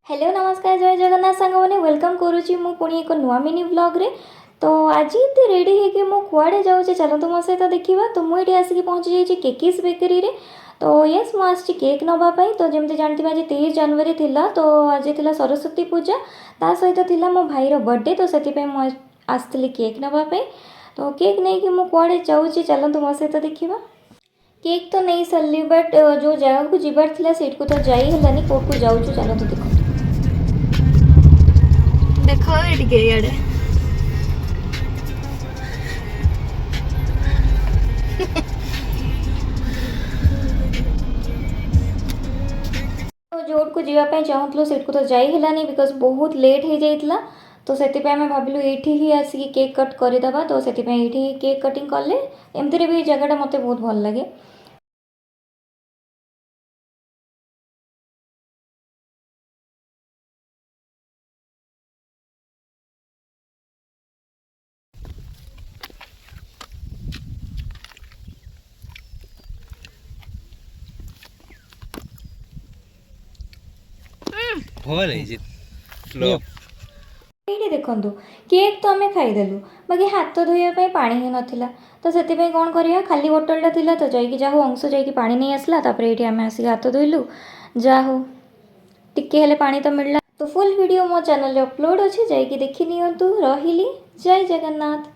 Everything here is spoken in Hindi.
हेलो नमस्कार जय जगन्नाथ सांग मैंने वेलकम करुच्ची मु पुणी एक नुआ मिनी व्लॉग रे। तो आज ये रेडी है कि मु कुआडे जाऊँ चलतु मो सहित देखा। तो मुझे आसिक पहुँची जाइए केकिस बेकरी रे। तो यस मु आसी केक नवापाई। तो जमी जानते आज 23 जनवरी थिला। तो आज थिला सरस्वती पूजा ता सहित थिला मो भाईर बर्थडे। तो से मुझे आसती केक नवापाई। तो केक नहीं कि मु कुआडे जाऊँ चलतु मो सहित देखा। केक तो नहीं सारी बट जो जगह को जीवार थिला सेठ को तो जाई हलानी कोट को जाऊँ चलतु देखो देखो ये तो जोट को जीवाई चाहूँ सेठ को तो जाई हलानी बिकज बहुत लेट हो जाइला। तो से भाविलु ये ही आसिक केक कट करदे। तो से केक कटिंग कले एमती भी जगह मत बहुत भल लगे। ये देखु केक तो आम खाईदेलु बाकी हाथ धोवाई पा ही नाला। तो से कौन करा खाली बोतलटा था तो जाकि जाऊ अंश जा पा नहीं आसला। ये आम आसिक हाथ धोलु जाऊ टिके पा तो मिलला। तो फुल वीडियो मो चैनल अपलोड अच्छे जाकि देखी नियंतु। रही जय जगन्नाथ।